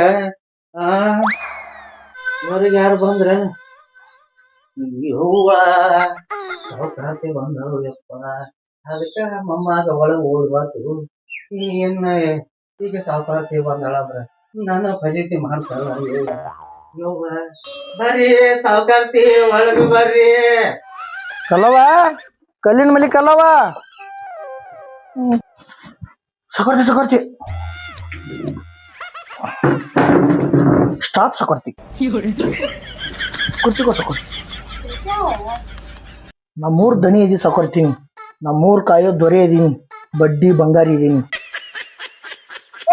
ಹೊರಗೆ ಯಾರು ಬಂದ್ರ ಹೂವ ಸಾವುಕಾರ್ತಿ ಬಂದಳು ಯಪ್ಪ. ಅದಕ್ಕ ಮೊಮ್ಮಗ ಒಳಗೆ ಓಡ್ಬಾರ್ದು. ಏನ ಈಗ ಸಾವುಕಾರ್ತಿ ಬಂದಳಂದ್ರ ನನ್ನ ಫಜೀತಿ ಮಾಡ್ತಾಳ. ಯವ್ವ ಬರ್ರಿ ಸಾವುಕಾರ್ತಿ ಒಳಗೆ ಬರ್ರಿ. ಕಲ್ಲವ ಕಲ್ಲಿನ ಮಲಿ ಕಲ್ಲವ ಸಾಕುವಾರ್ತಿ ಸಾಕುವಾರ್ತಿ ಸ್ಟಾಪ್ ಸಾಕುವಾರ್ತಿ ಕುರ್ತಿಗೋ ಸಾಕುವಾರ್ತಿ. ನಮ್ಮೂರ್ ದನಿ ಇದೀನಿ ಸಾಕುವಾರ್ತಿ. ನಮ್ಮೂರ್ ಕಾಯೋ ದೊರೆ ಇದೀನಿ. ಬಡ್ಡಿ ಬಂಗಾರಿ ಇದೀನಿ.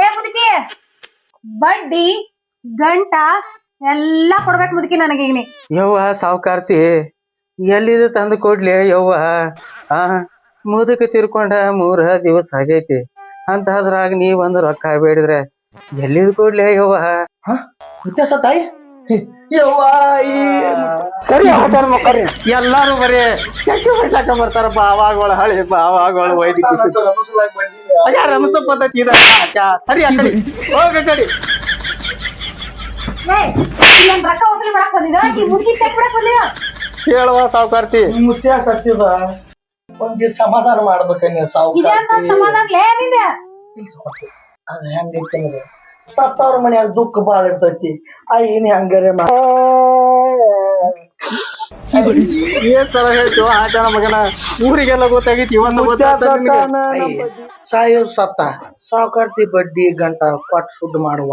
ಏ ಮುದುಕಿ ಬಡ್ಡಿ ಗಂಟ ಎಲ್ಲಾ ಕೊಡ್ಬೇಕು ಮುದುಕಿ ನನಗೆ ಈಗ ನೀ. ಯವ್ವ ಸಾವುಕಾರ್ತಿ ಎಲ್ಲಿದು ತಂದು ಕೊಡ್ಲಿ ಯವ್ವ. ಮುದುಕ ತಿರ್ಕೊಂಡ 3 ದಿವಸ ಆಗೈತಿ ಅಂತದ್ರಾಗ ನೀ ಒಂದು ರೊಕ್ಕ ಬೇಡಿದ್ರೆ ಎಲ್ಲಿದು ಕೊಡ್ಲಿ ಯವ್ವ. ವ್ಯತ್ಯಾಸ ತಾಯಿ ಯವ್ವ ಸರಿ ಎಲ್ಲಾರು ಬರೀ ಕೆಟ್ಟ ಹೊಡ್ಲಾಕ ಬರ್ತಾರಪ್ಪ. ಅವಾಗಳ ಹಳಿ ಅವಾಗಳ ವೈದ್ಯಕೀಯ ರಮಸ ಪದ್ಧತಿ ಇದ. ಸರಿ ಆ ಕಡೆ ಹೋಗ ಕಡೆ. ರೊಕ್ಕ ವಸೂಲಿ ಮಾಡಕ್ ಬಂದಿದ ಈ ಮುದುಕಿ ತೆಗ್ಬಿಡಕ್ ಬಂದಿದ. ಹೇಳುವ ಸಾವುಕಾರ್ತಿ ಮುತ್ಯ ಸತ್ಯದ ಒಂದ್ ಸಮಾಧಾನ ಮಾಡ್ಬೇಕ ಇದೇಂತ ಸಮಾಧಾನ ಲೇ ನಿಂದ. ಅದ್ ಹೆಂಗೈತಿ ಅಂದ್ರೆ ಸತ್ತವ್ರ ಮನ್ಯಾಗ ದುಃಖ ಬಾಳ ಇರ್ತೈತಿ. ಏನ್ ಹೆಂಗಾರೆ ಏನ್ ಸಲ ಹೇಳ್ತೀವ ಆಟನ ಮಗನ. ಊರಿಗೆಲ್ಲ ಗೊತ್ತಾಗೈತಿ ಸಾಯೋ ಸತ್ತ ಸಾವುಕಾರ್ತಿ ಬಡ್ಡಿ ಗಂಟ ಕೊಟ್ಟು ಸುದ್ದ ಮಾಡುವ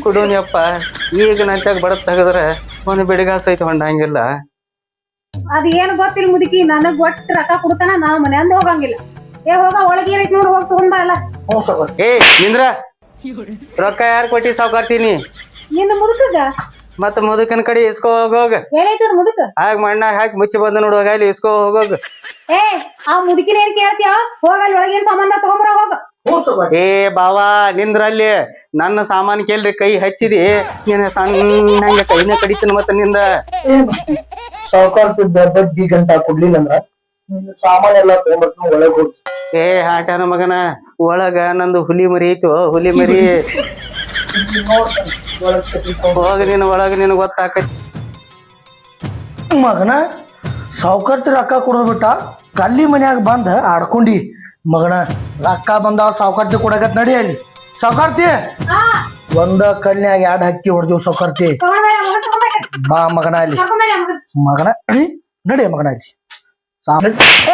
ಕೊಡೋನಿಯಪ್ಪ. ಈಗ ನಂತಾಗ ಬಡತ್ ತೆಗದ್ರೆ ಒಂದು ಬಿಡಿಗಾಸ ಐತಿ ಹೊಂಡಂಗಿಲ್ಲ. ಅದ್ ಏನ್ ಗೊತ್ತಿಲ್ಲ ಮುದುಕಿ ನನಗ್ ಒಟ್ಟು ರೊಕ್ಕ ಕೊಡ್ತಾನ ನಾ ಮನ್ಯಾಂದ ಹೋಗಂಗಿಲ್ಲ. ಏ ಹೋಗ ಒಳಗೆ ಏನೈತಿ ನೋಡ್ ಹೋಗಿ ತಗೊಂಡ್ ಬಾ ಎಲ್ಲ. ಏ ನಿಂದ್ರ ರೊಕ್ಕ ಯಾರು ಕೊಟ್ಟಿ ಸಾವುಕಾರ್ತೀನಿ? ನಿನ್ನ ಮುದುಕಗ ಮತ್ತ ಮುದುಕನ ಕಡೆ ಇಸ್ಕೋ ಹೋಗೋಗ. ಏನೈತದ ಮುದುಕ ಆಗ ಮಣ್ಣ ಹಾಕಿ ಮುಚ್ಚಿ ಬಂದ ನೋಡು ಹೋಗ ಇಲ್ಲಿ ಇಸ್ಕೋ ಹೋಗೋಗ. ಏ ಆ ಮುದುಕಿನ ಏನ್ ಕೇಳ್ತೀಯ? ಹೋಗ ಅಲ್ಲಿ ಒಳಗೇನ್ ಸಂಬಂಧ ತಗೊಂಬರ ಹೋಗ. ಏ ಬಾವಾ ನಿಂದ್ರಲ್ಲಿ ನನ್ನ ಸಾಮಾನ್ ಕೇಳ್ರಿ ಕೈ ಹಚ್ಚಿದಿ ನೀನ್ ಸಣ್ಣ ಕೈನ ಕಡಿತೀನಿ ಮತ್ತ ನಿಂದ ಸಾವುಕಾರ್ತಿದ್ದ ಬಡ್ಡಿ ಗಂಟ ಕೊಡ್ಲಿಲ್ಲ ಅಂದ್ರ ಸಾಮಾನ್ ಎಲ್ಲಾ ತಗೊಂಡ್ಬರ್ತೀನಿ ಒಳಗ್ ಹೋಗಿ. ಏ ಆಟನ ಮಗನ ಒಳಗ ನಂದು ಹುಲಿ ಮರಿ ಐತಿ ಹುಲಿ ಮರಿ ಹೋಗ ನೀನು ಒಳಗ ನಿನ್ ಗೊತ್ತಾಕತಿ. ಮಗನ ಸಾವುಕಾರ್ತಿ ರೊಕ್ಕ ಕೊಡೋದ್ ಬಿಟ್ಟ ಕಲ್ಲಿ ಮನ್ಯಾಗ ಬಂದ ಆಡ್ಕೊಂಡಿ ಮಗನ. ರೊಕ್ಕ ಬಂದಾವ ಸಾವುಕಾರ್ತಿ ಕೊಡಕತ್ ನಡಿ ಅಲ್ಲಿ. ಸಾವುಕಾರ್ತಿ ಒಂದ ಕಲ್ನ್ಯಾಗ 2 ಹಕ್ಕಿ ಹೊಡೆದಿವ್ ಸಾವುಕಾರ್ತಿ. ಬಾ ಮಗನ ಅಲ್ಲಿ ಮಗನ ನಡಿ ಮಗನ ಅಲ್ಲಿ.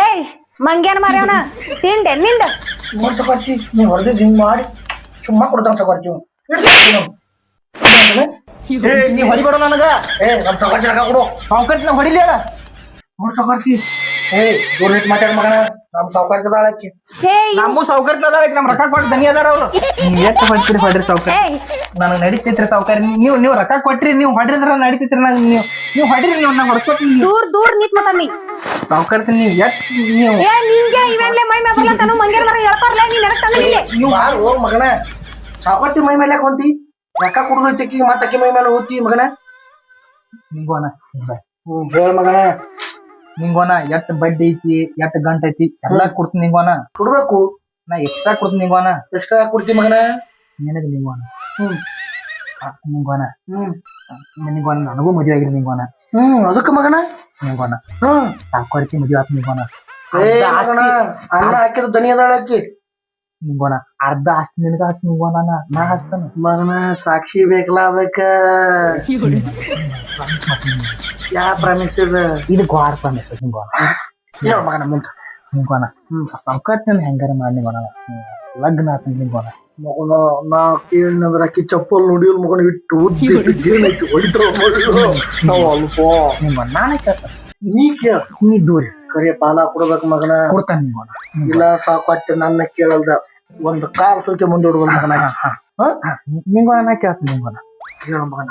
ಏಯ್ ಮಂಗ್ಯಾನ ಮಾರ್ಯವನ ತಿಂಡೆ ನಿಂದ ನೋಡ್ ಸಾವುಕಾರ್ತಿ ನೀ ಹೊಡೆದಿದ್ ಹಿಂಗ್ ಮಾಡಿ ಸುಮ್ಮ ಕೊಡ್ತಾವ ಸಾವುಕಾರ್ತಿ. ನೀ ಹೊಡಿಬೇಡ ನನಗ. ನಮ್ ಸಾವುಕಾರ್ತಿ ರೊಕ್ಕ ಕೊಡು. ಸಾವುಕಾರ್ತಿ ನಾ ಹೊಡಿಲಿ ಅಲ್ಲ. ನೋಡ್ ಸಾವುಕಾರ್ತಿ ದೂರ ನಿಂತ್ ಮಾತಾಡ್ ಮಗನ. ನಮ್ ಸಾವುಕಾರ್ತಿ ಅದಾಳಕ್ಕಿ. ಏಯ್ ನಮ್ಮ ಸಾವುಕಾರ್ತಿ ಅದಾರ ನಮ್ ರೊಕ್ಕ ಕೊಟ್ಟು ದನಿ ಅದಾರ ಅವ್ರು. ನೀವ್ ಎಷ್ಟ್ ಹೊಡ್ತೀರಿ ಹೊಡ್ರಿ ಸಾವುಕಾರ. ಏಯ್ ನನಗ್ ನಡೀತೈತ್ರಿ ಸಾವುಕಾರ. ನೀವು ರೊಕ್ಕ ಕೊಟ್ರಿ ನೀವು ಹೊಡ್ರಿದ್ರ ನಡೀತೈತ್ರಿ. ನಂಗೆ ನೀವು ಹೊಡ್ರಿ ನೀವು ನಾ ಹೊಡ್ಸ್ಕೊತೀನಿ. ದೂರ್ ನಿಂತ್ ಮಾತಾಡ್ನಿ ಸಾವುಕಾರ್ತಿ ನೀವ್ ಎಷ್ಟ್ ನೀವು ಏ ನಿಂಗೆ ಇವೆನ್ಲೆ ಮೈ ಮೇಲೆ ಬರ್ಲತ್ತಾನು ಮಂಗ್ಯಾನ ಮರ ಹೇಳ್ತಾರಲ್ಲ ನೀನ್ ನೆನಕ್ ತಂದಿಲ್ಲ. ನೀವು ಬಾರ್ ಹೋಗ್ ಮಗನ. ಸಾವುಕಾರ್ತಿ ಮೈ ಮೇಲೆ ಹೊಂಟಿ ರೊಕ್ಕ ಕೊಡುದೈತಿ ಮತ್ತ ಅಕ್ಕಿ ಮೈ ಮೇಲೆ ಹೋಗ್ತಿ ಮಗನ. ನಿಂಗೋನ ಹೇಳ ಮಗನ. ನಿಂಗೋನ ಎಷ್ಟ್ ಬಡ್ಡಿ ಐತಿ ಎಷ್ಟ್ ಗಂಟ ಐತಿ ಎಲ್ಲಾ ಕೊಡ್ತೀನಿ ನಿಂಗೋನ. ಕೊಡ್ಬೇಕು. ನಾ ಎಕ್ಸ್ಟ್ರಾ ಕೊಡ್ತೀನಿ ನಿಂಗೋನ. ಎಕ್ಸ್ಟ್ರಾ ಕೊಡ್ತಿ ಮಗನ. ನಿನಗ ನಿಂಗೋನ ಹ್ಮ್ ನಿಂಗೋನ ಹ್ಮ್ ನಿಂಗೋನ ನನಗೂ ಮದ್ವೆ ಆಗಿರಿ ನಿಂಗೋನ. ಅದಕ್ಕ ಮಗನ. ನಿಂಗೋನ ಹ್ಮ್ ಸಾಕೋರ್ತಿ ಮದ್ವೆ ಆತ್ ನಿಂಗೋನ. ಮಗನ ಅನ್ನ ಹಾಕಿದ ದನಿ ಅದಾಳ ಅಕ್ಕಿ. ನಿಂಗೋನ ಅರ್ಧ ಆಸ್ತಿ ನಿನಗ ಆಸ್ತಿ ನಿಂಗೋನ ನಾ ಹಸ್ತಾನ. ಮಗನ ಸಾಕ್ಷಿ ಬೇಕಲ್ಲ ಅದಕ್ಕ. ಯಾ ಪ್ರಾಮಿಸ್ ಇದೆ ಇದು ಗೋರ್ ಪ್ರಾಮಿಸ್ ನಿಂಗೋನ. ಹೇಳ ಮಗನ ಮುಂದ. ನಿಂಗೋನ ಸಾಕೋರ್ತಿ ಹೆಂಗಾರ ಮಾಡಿ ನಿಂಗೋನ ಲಗ್ನ ಆತ ನಿಂಗೋನ. ಮಗನ ನಾ ಕೇಳಿನಂದ್ರ ಅಕ್ಕಿ ಚಪ್ಪಲ್ ನೋಡಿಲ್ ಮಗನ ಇಟ್ಟು ಉದ್ದಿಟ್ಟು ಏನೈತಿ ಹೊಡಿತಾವ ನಾವು ಅಲ್ಪ. ನಿಂಗೋನ ನಾನೇ ಕೇಳ್ತಾನ. ನೀ ಕೇಳ. ನೀ ದೂರ ಕರೆ ಪಾಲ ಕೊಡ್ಬೇಕು ಮಗನ. ಕೊಡ್ತಾನ ನಿಂಗೋನ. ಇಲ್ಲ ಸಾಕು ನನ್ನ ಕೇಳಲ್ದ ಒಂದ್ ಕಾಲ್ ಸುಲ್ಕೆ ಮುಂದೂಡುವಲ್ ಮಗನ. ನಿಂಗೋನ ನಾ ಕೇಳ್ತೀನಿ ನಿಂಗೋನ. ಕೇಳ ಮಗನ.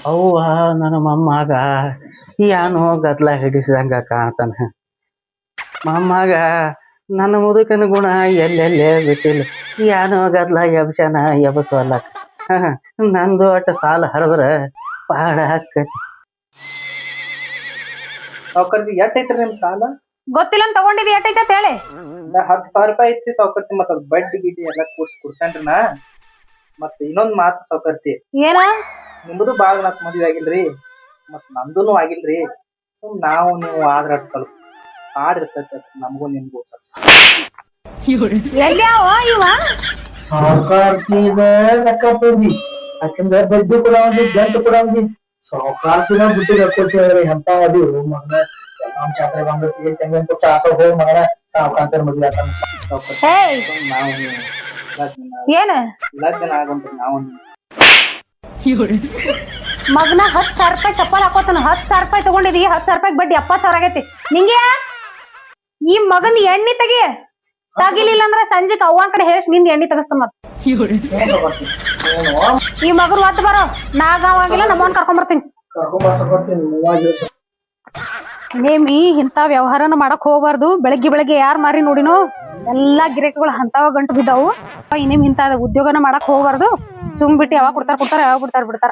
ಅವ್ವ ನನ್ನ ಮೊಮ್ಮಗ ಏನೋ ಗದ್ಲ ಹಿಡಿಸಿದಂಗ ಕಾಣ್ತಾನ. ಮೊಮ್ಮಗ ನನ್ನ ಮುದುಕನ ಗುಣ ಎಲ್ಲೆಲ್ಲೇ ಬಿಟ್ಟಿಲ್ಲ. ಏನೋ ಗದ್ಲ ಎಬ್ಸನ ಎಬಸವಲ್ಲಕ. ನಂದು ಒಟ್ಟ ಸಾಲ ಹರಿದ್ರ ಪಾಡ ಹಾಕತಿ. ಸಾವುಕಾರ್ತಿ ಎಷ್ಟ್ ಐತ್ರಿ ನಿಮ್ ಸಾಲ? ಗೊತ್ತಿಲ್ಲ ಅಂತ ತಗೊಂಡಿದ್ ಎಟ್ಟೈತೆ ಅಂತ ಹೇಳಿ. 10,000 ರೂಪಾಯಿ ಐತಿ ಸಾವುಕಾರ್ತಿ. ಮತ್ತ ಬಡ್ಡಿ ಗಿಡ್ಡಿ ಎಲ್ಲಾ ಕೂಡ್ಸಿ ಕೊಡ್ತಾನ್ರಿ ನಾ. ಮತ್ತ ಇನ್ನೊಂದ್ ಮಾತು ಸಾವುಕಾರ್ತಿ, ಏನ ನಿಮ್ದು ಬಾಳ ನಾಕ್ ಮದ್ವಿ ಆಗಿಲ್ರಿ ಮತ್ ನಮ್ದುನು ಆಗಿಲ್ರಿ. ನಾವು ನೀವು ಆದ್ರ ಸ್ವಲ್ಪ ಹಾಡಿರ್ತೈತಿ ನಮಗೂ ನಿಮ್ಗೂ ಎಲ್ಯಾವ ಇವ ಸಾವುಕಾರ್ತಿದ ರೊಕ್ಕ ತೋರಿ ಯಾಕಂದ್ರ ಬಡ್ಡಿ ಕೂಡ ಗಂಟು ಕೂಡ ಸಾವುಕಾರ್ತಿನ ಬಿಟ್ಟು ಹಾಕೋತೀವಿ ಎಂತ ಅದು ಮಗನ. ನಮ್ ಜಾತ್ರೆ ಬಂದೈತಿ ತೆಂಗಿನ ಚಾಸ ಹೋಗಿ ಮಗನ ಸಾವುಕಾರ್ತಿ ಮದ್ವೆ ಆತ. ಏಯ್ ನಾವು ಏನ ಲಗ್ನ ಆಗಂತ ನಾವು ಮಗನ 10,000 ರೂಪಾಯಿ ಚಪ್ಪಲ್ ಹಾಕೋತಾನ. 10,000 ರೂಪಾಯಿ ತಗೊಂಡಿದಿ. 10,000 ರೂಪಾಯಿ ಬಡ್ಡಿ 70,000 ಆಗೈತಿ. ನಿಂಗೆ ಈ ಮಗನ್ ಎಣ್ಣಿ ತಗಿಲಿಲ್ಲ ಅಂದ್ರ ಸಂಜೆಕ್ ಅವ್ವನ್ ಕಡೆ ಹೇಳಿಸ್ ನಿಂದ ಎಣ್ಣಿ ತಗಸ್ತಾನ. ಈ ಮಗನ್ ಒದ್ ಬರೋ ನಾಗಾವಾಗಿಲ್ಲ ನಮ್ಮವನ್ ಕರ್ಕೊಂಡ್ ಬರ್ತೀನಿ. ನೇಮಿ ಇಂತ ವ್ಯವಹಾರನ ಮಾಡಕ್ ಹೋಗ್ಬಾರ್ದು. ಬೆಳಗ್ಗೆ ಯಾರ್ ಮಾರಿ ನೋಡಿನೋ ಎಲ್ಲಾ ಗಿರಾಕಿಗಳು ಅಂತಾವ ಗಂಟು ಬಿದ್ದಾವು. ಇನ್ನೇಮ್ ಇಂತ ಉದ್ಯೋಗನ ಮಾಡಕ್ ಹೋಗ್ಬಾರ್ದು. ಸುಮ್ ಬಿಟ್ಟು ಯಾವಾಗ ಕೊಡ್ತಾರ ಯಾವಾಗ ಬಿಡ್ತಾರ